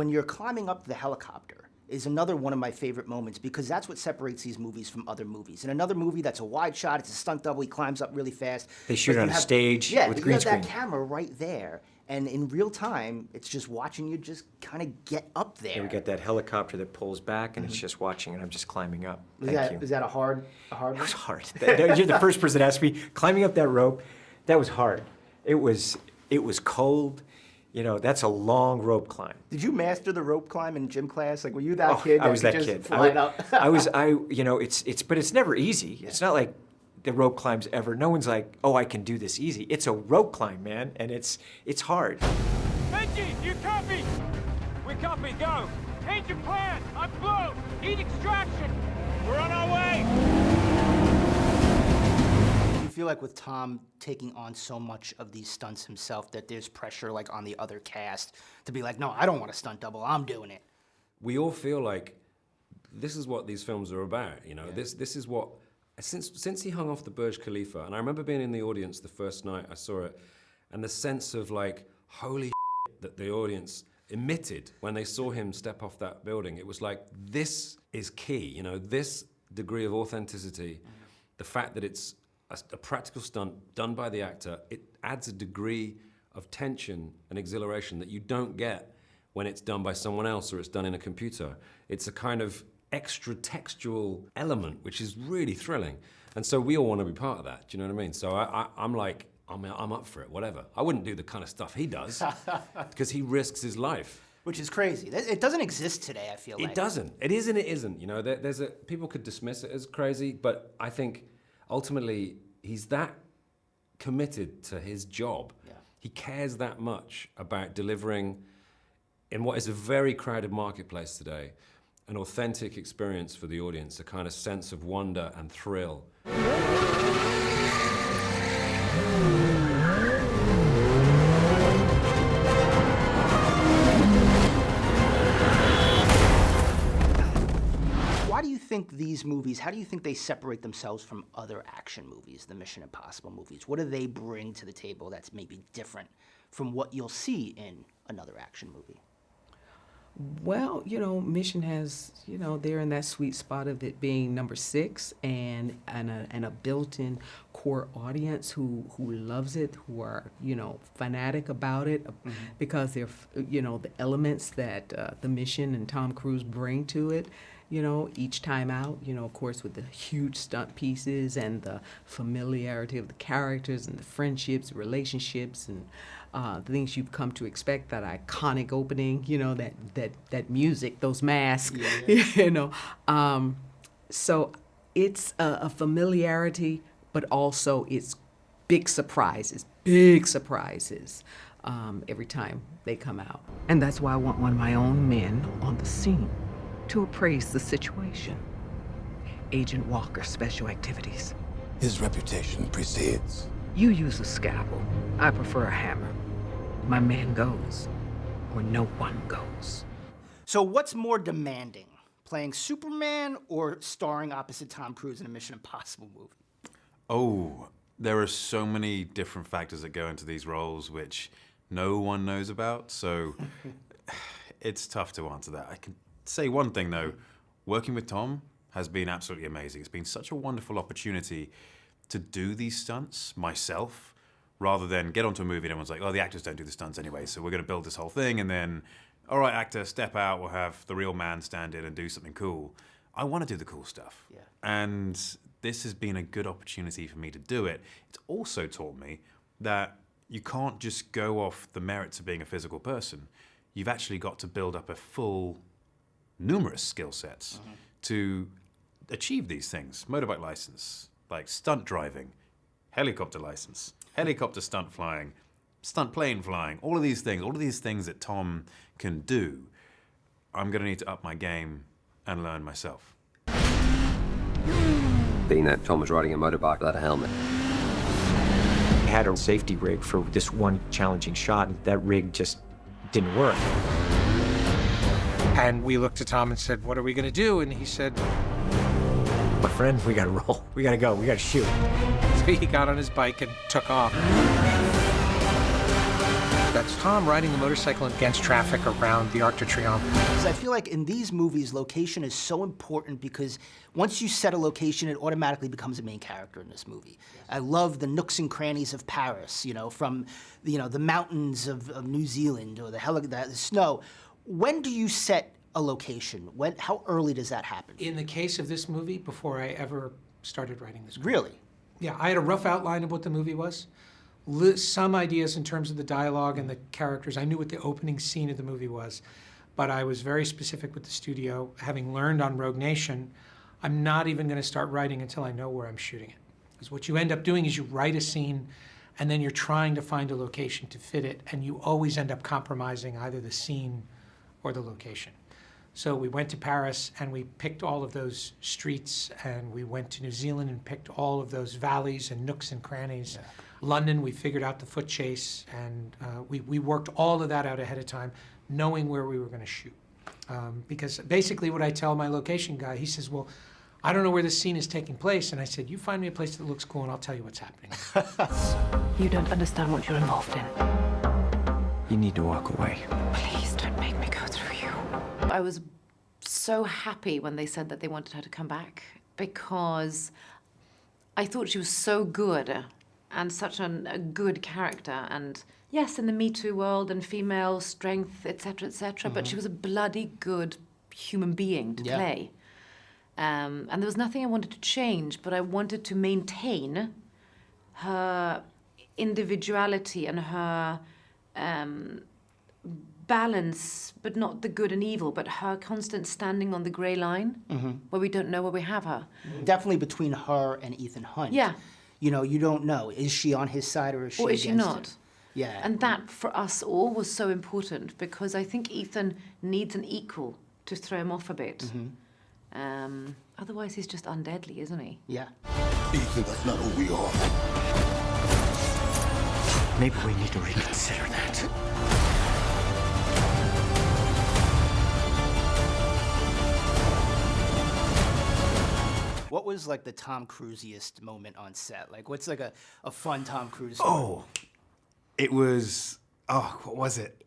when you're climbing up the helicopter is another one of my favorite moments because that's what separates these movies from other movies. In another movie that's a wide shot, it's a stunt double, he climbs up really fast. They shoot on a stage with green screen. Yeah, you have that camera right there, and in real time, it's just watching you just kind of get up there. Yeah, we got that helicopter that pulls back, and it's just watching, and I'm just climbing up. Is that a hard one? It was hard. You're the first person to ask me, climbing up that rope, that was hard. It was cold. You know, that's a long rope climb. Did you master the rope climb in gym class? Like, were you that kid? I was that kid. But it's never easy. Yeah. It's not like the rope climbs ever. No one's like, oh, I can do this easy. It's a rope climb, man, and it's hard. Benji, you copy? We copy, go. Change your plan. I'm blown. Need extraction. We're on our way. I feel like with Tom taking on so much of these stunts himself that there's pressure like on the other cast to be like, no, I don't want a stunt double, I'm doing it. We all feel like this is what these films are about, you know. Yeah. This is what, since he hung off the Burj Khalifa, and I remember being in the audience the first night I saw it, and the sense of like, holy shit, that the audience emitted when they saw him step off that building. It was like, this is key, you know, this degree of authenticity, the fact that it's a practical stunt done by the actor, it adds a degree of tension and exhilaration that you don't get when it's done by someone else or it's done in a computer. It's a kind of extra textual element, which is really thrilling. And so we all want to be part of that, do you know what I mean? So I'm like, I'm up for it, whatever. I wouldn't do the kind of stuff he does, because he risks his life. Which is crazy. It doesn't exist today, I feel like. It doesn't. It is and it isn't. You know, people could dismiss it as crazy, but I think ultimately, he's that committed to his job. Yeah. He cares that much about delivering, in what is a very crowded marketplace today, an authentic experience for the audience, a kind of sense of wonder and thrill. Why do you think these movies, how do you think they separate themselves from other action movies, the Mission Impossible movies? What do they bring to the table that's maybe different from what you'll see in another action movie? Well, you know, Mission has, you know, they're in that sweet spot of it being number 6 and a built-in core audience who loves it, who are, you know, fanatic about it because they're, you know, the elements that the Mission and Tom Cruise bring to it. You know, each time out, you know, of course, with the huge stunt pieces and the familiarity of the characters and the friendships, relationships, and the things you've come to expect, that iconic opening, you know, that music, those masks, you know. So it's a familiarity, but also it's big surprises every time they come out. And that's why I want one of my own men on the scene to appraise the situation. Agent Walker, Special Activities. His reputation precedes. You use a scalpel. I prefer a hammer. My man goes, or no one goes. So what's more demanding, playing Superman or starring opposite Tom Cruise in a Mission Impossible movie? Oh, there are so many different factors that go into these roles which no one knows about, so it's tough to answer that. I can say one thing though, working with Tom has been absolutely amazing. It's been such a wonderful opportunity to do these stunts myself, rather than get onto a movie and everyone's like, oh, the actors don't do the stunts anyway, so we're gonna build this whole thing and then, all right, actor, step out, we'll have the real man stand in and do something cool. I wanna do the cool stuff. Yeah. And this has been a good opportunity for me to do it. It's also taught me that you can't just go off the merits of being a physical person. You've actually got to build up a full, numerous skill sets to achieve these things. Motorbike license, like stunt driving, helicopter license, helicopter stunt flying, stunt plane flying, all of these things that Tom can do, I'm gonna need to up my game and learn myself. Being that Tom was riding a motorbike without a helmet. I had a safety rig for this one challenging shot, and that rig just didn't work. And we looked at Tom and said, what are we gonna do? And he said, my friend, we gotta roll. We gotta go, we gotta shoot. So he got on his bike and took off. That's Tom riding the motorcycle against traffic around the Arc de Triomphe. Because I feel like in these movies, location is so important because once you set a location, it automatically becomes a main character in this movie. I love the nooks and crannies of Paris, you know, from the mountains of New Zealand or the snow. When do you set a location? How early does that happen? In the case of this movie, before I ever started writing the script. Really? Yeah, I had a rough outline of what the movie was. Some ideas in terms of the dialogue and the characters. I knew what the opening scene of the movie was, but I was very specific with the studio. Having learned on Rogue Nation, I'm not even going to start writing until I know where I'm shooting it. Because what you end up doing is you write a scene, and then you're trying to find a location to fit it, and you always end up compromising either the scene or the location. So we went to Paris, and we picked all of those streets, and we went to New Zealand and picked all of those valleys and nooks and crannies. Yeah. London, we figured out the foot chase, and we worked all of that out ahead of time, knowing where we were going to shoot. Because basically what I tell my location guy, he says, well, I don't know where this scene is taking place. And I said, you find me a place that looks cool, and I'll tell you what's happening. You don't understand what you're involved in. You need to walk away. Please don't make me go through you. I was so happy when they said that they wanted her to come back, because I thought she was so good and such a good character. And yes, in the Me Too world and female strength, etc., but she was a bloody good human being to play. And there was nothing I wanted to change, but I wanted to maintain her individuality and her balance, but not the good and evil, but her constant standing on the grey line, where we don't know where we have her. Definitely between her and Ethan Hunt. Yeah. You know, you don't know. Is she on his side or is she against not? him? Yeah. And that, for us all, was so important, because I think Ethan needs an equal to throw him off a bit. Otherwise, he's just undeadly, isn't he? Yeah. Ethan, that's not who we are. Maybe we need to reconsider that. What was like the Tom Cruise-iest moment on set? Like, what's like a fun Tom Cruise? Oh, it was, what was it?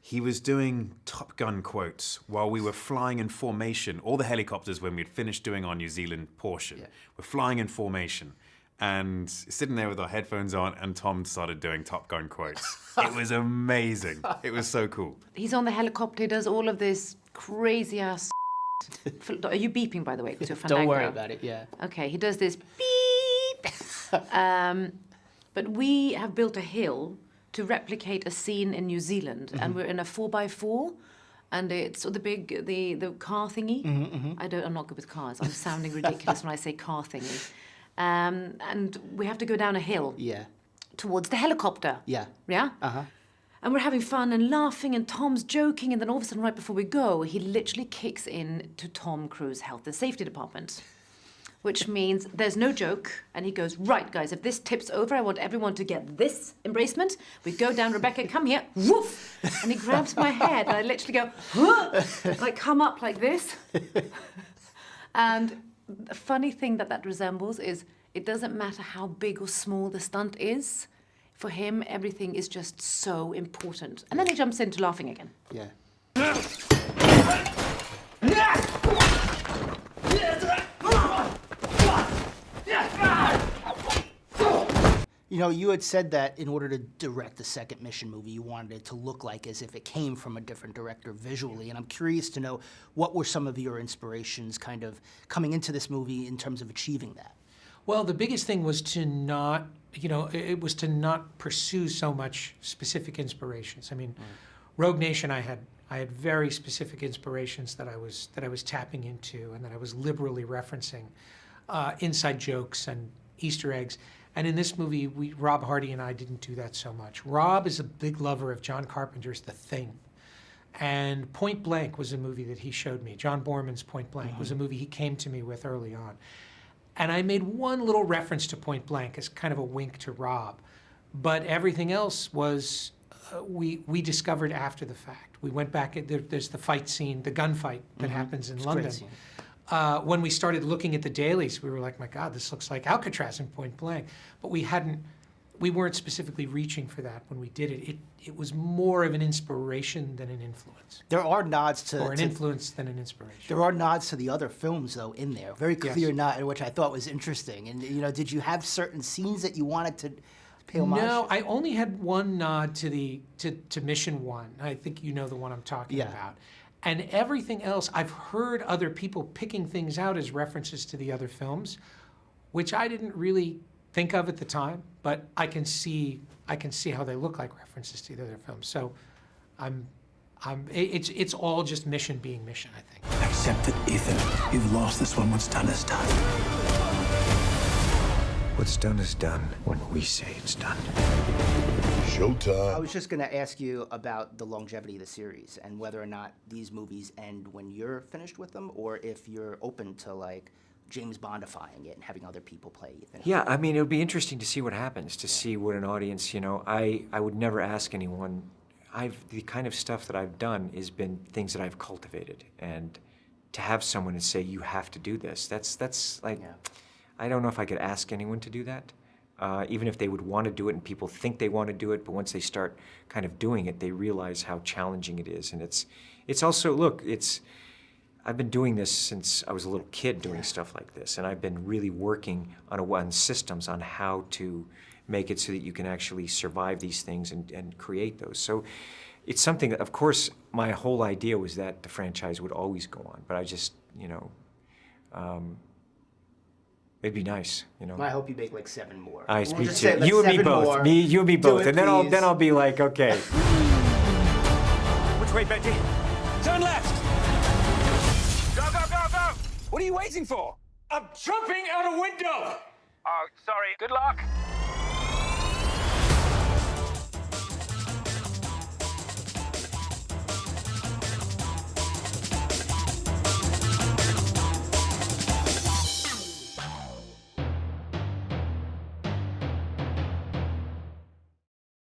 He was doing Top Gun quotes while we were flying in formation. All the helicopters, when we'd finished doing our New Zealand portion, were flying in formation. And sitting there with our headphones on, and Tom started doing Top Gun quotes. It was amazing. It was so cool. He's on the helicopter, he does all of this crazy-ass Are you beeping, by the way? 'Cause you're Fandango. Don't worry about it, yeah. Okay, he does this beep. But we have built a hill to replicate a scene in New Zealand, and we're in a 4x4, and it's the big, the car thingy. I'm not good with cars. I'm sounding ridiculous when I say car thingy. And we have to go down a hill. Yeah. Towards the helicopter. Yeah. Yeah? Uh-huh. And we're having fun and laughing, and Tom's joking, and then all of a sudden, right before we go, he literally kicks in to Tom Cruise Health and Safety Department, which means there's no joke, and he goes, right, guys, if this tips over, I want everyone to get this embracement. We go down, Rebecca, come here, woof! And he grabs my head, and I literally go, huh! And I come up like this. And the funny thing that resembles is it doesn't matter how big or small the stunt is. For him, everything is just so important. And then he jumps into laughing again. Yeah. You know, you had said that in order to direct the second Mission movie, you wanted it to look like as if it came from a different director visually. And I'm curious to know, what were some of your inspirations kind of coming into this movie in terms of achieving that? Well, the biggest thing was to not, it was to not pursue so much specific inspirations. I mean, Rogue Nation, I had very specific inspirations that I was tapping into and that I was liberally referencing, inside jokes and Easter eggs. And in this movie, Rob Hardy and I didn't do that so much. Rob is a big lover of John Carpenter's The Thing. And Point Blank was a movie that he showed me. John Borman's Point Blank was a movie he came to me with early on. And I made one little reference to Point Blank as kind of a wink to Rob. But everything else was, we discovered after the fact. We went back, there's the fight scene, the gunfight that happens in London. When we started looking at the dailies, we were like, my God, this looks like Alcatraz in Point Blank. But we hadn't we weren't specifically reaching for that when we did it. It was more of an inspiration than an influence. There are nods to... Or an influence than an inspiration. There are nods to the other films, though, in there. Very clear Yes. nod, which I thought was interesting. And, you know, did you have certain scenes that you wanted to pay homage? No, I only had one nod to Mission 1. I think you know the one I'm talking about. And everything else, I've heard other people picking things out as references to the other films, which I didn't really think of at the time, but I can see how they look like references to the other films. So it's all just Mission being Mission, I think. Accept it, Ethan. You've lost this one. What's done is done. What's done is done when we say it's done. Showtime. I was just going to ask you about the longevity of the series and whether or not these movies end when you're finished with them, or if you're open to, like, James Bondifying it and having other people play Ethan. Yeah, I mean, it would be interesting to see what happens, to see what an audience, you know, I would never ask anyone. The kind of stuff that I've done has been things that I've cultivated, and to have someone to say, you have to do this, that's like, I don't know if I could ask anyone to do that, even if they would want to do it and people think they want to do it, but once they start kind of doing it, they realize how challenging it is. And it's also, look, I've been doing this since I was a little kid, doing stuff like this, and I've been really working on systems on how to make it so that you can actually survive these things and create those. So it's something that, of course, my whole idea was that the franchise would always go on, but I just, you know, it'd be nice, you know. I hope you make like 7 more. Me We'll too. just say, like, You and me 7 both. more. You and me Do both, it, and then please. I'll be like, okay. Which way, Benji? Turn left! Go, go, go, go! What are you waiting for? I'm jumping out a window! Oh, sorry. Good luck.